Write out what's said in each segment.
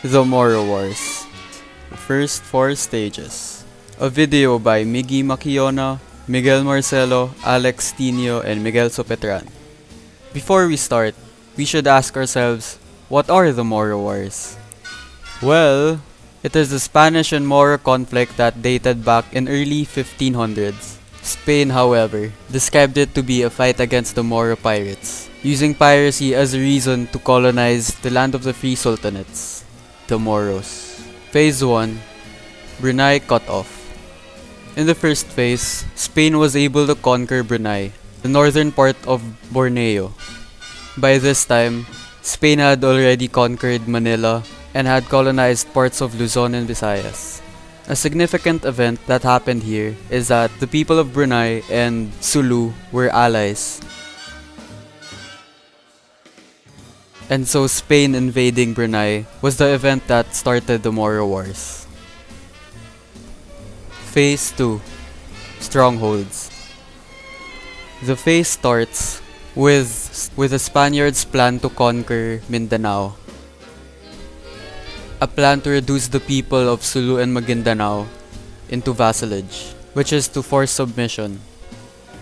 The Moro Wars. The first 4 stages. A video by Migui Maquiona, Miguel Marcelo, Alex Tinio, and Miguel Supetran. Before we start, we should ask ourselves, what are the Moro Wars? Well, it is the Spanish and Moro conflict that dated back in early 1500s. Spain, however, described it to be a fight against the Moro pirates, using piracy as a reason to colonize the land of the free sultanates, the Moros. Phase 1. Brunei cut off. In the first phase, Spain was able to conquer Brunei, the northern part of Borneo. By this time, Spain had already conquered Manila and had colonized parts of Luzon and Visayas. A significant event that happened here is that the people of Brunei and Sulu were allies. And so Spain invading Brunei was the event that started the Moro Wars. Phase 2. Strongholds. The phase starts with the Spaniards' plan to conquer Mindanao. A plan to reduce the people of Sulu and Maguindanao into vassalage, which is to force submission.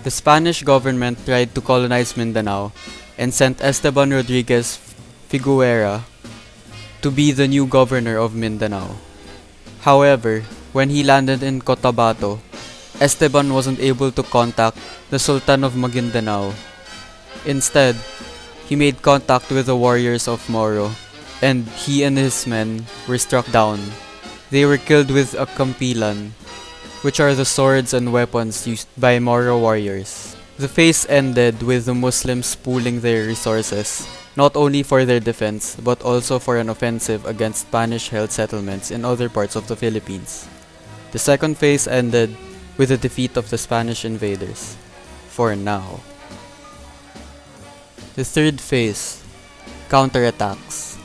The Spanish government tried to colonize Mindanao and sent Esteban Rodriguez Figueroa to be the new governor of Mindanao. However, when he landed in Cotabato, Esteban wasn't able to contact the Sultan of Maguindanao. Instead, he made contact with the warriors of Moro, and he and his men were struck down. They were killed with a kampilan, which are the swords and weapons used by Moro warriors. The phase ended with the Muslims pooling their resources, not only for their defense, but also for an offensive against Spanish-held settlements in other parts of the Philippines. The second phase ended with the defeat of the Spanish invaders. For now. The third phase. Counterattacks.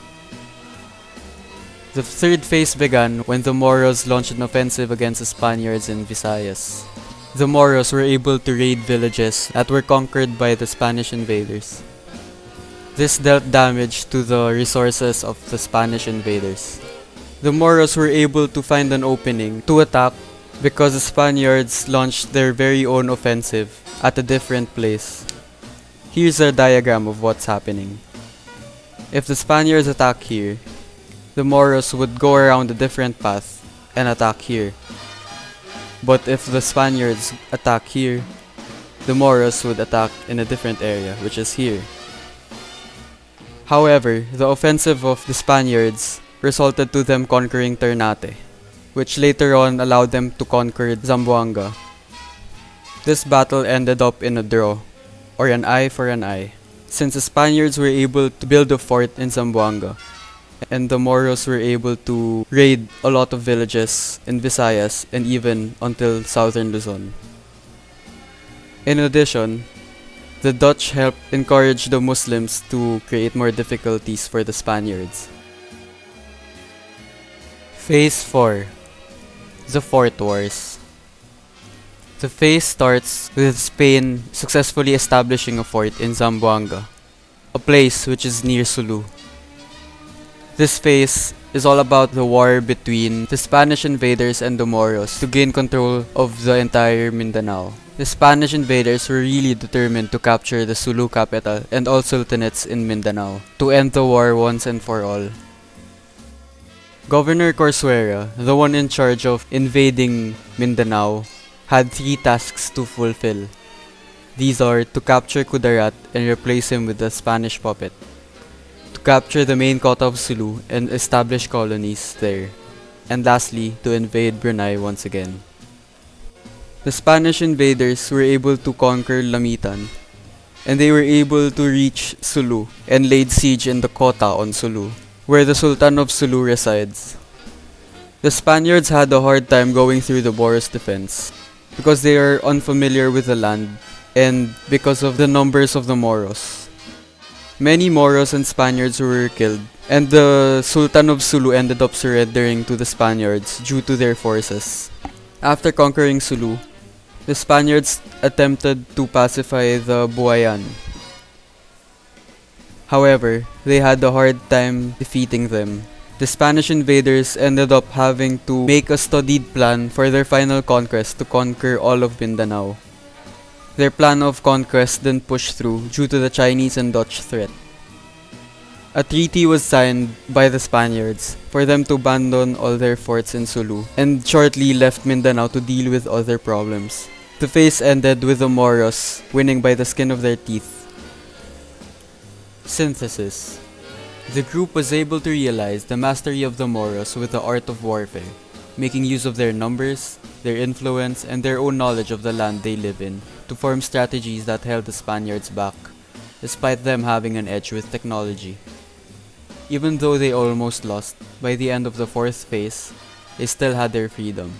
The third phase began when the Moros launched an offensive against the Spaniards in Visayas. The Moros were able to raid villages that were conquered by the Spanish invaders. This dealt damage to the resources of the Spanish invaders. The Moros were able to find an opening to attack because the Spaniards launched their very own offensive at a different place. Here's a diagram of what's happening. If the Spaniards attack here, the Moros would go around a different path and attack here. But if the Spaniards attack here, the Moros would attack in a different area, which is here. However, the offensive of the Spaniards resulted to them conquering Ternate, which later on allowed them to conquer Zamboanga. This battle ended up in a draw, or an eye for an eye, since the Spaniards were able to build a fort in Zamboanga, and the Moros were able to raid a lot of villages in Visayas and even until southern Luzon. In addition, the Dutch helped encourage the Muslims to create more difficulties for the Spaniards. Phase 4. The Fort Wars. The phase starts with Spain successfully establishing a fort in Zamboanga, a place which is near Sulu. This phase is all about the war between the Spanish invaders and the Moros to gain control of the entire Mindanao. The Spanish invaders were really determined to capture the Sulu capital and all sultanates in Mindanao to end the war once and for all. Governor Corsuera, the one in charge of invading Mindanao, had 3 tasks to fulfill. These are to capture Kudarat and replace him with a Spanish puppet, to capture the main kota of Sulu and establish colonies there, and lastly, to invade Brunei once again. The Spanish invaders were able to conquer Lamitan, and they were able to reach Sulu and laid siege in the kota on Sulu, where the Sultan of Sulu resides. The Spaniards had a hard time going through the Moros' defense because they are unfamiliar with the land and because of the numbers of the Moros. Many Moros and Spaniards were killed, and the Sultan of Sulu ended up surrendering to the Spaniards due to their forces. After conquering Sulu, the Spaniards attempted to pacify the Buayan. However, they had a hard time defeating them The Spanish invaders ended up having to make a studied plan for their final conquest to conquer all of Mindanao. Their plan of conquest didn't push through due to the Chinese and Dutch threat. A treaty was signed by the Spaniards for them to abandon all their forts in Sulu and shortly left Mindanao to deal with other problems. The phase ended with the Moros winning by the skin of their teeth. Synthesis. The group was able to realize the mastery of the Moros with the art of warfare, making use of their numbers, their influence, and their own knowledge of the land they live in to form strategies that held the Spaniards back, despite them having an edge with technology. Even though they almost lost, by the end of the fourth phase, they still had their freedom.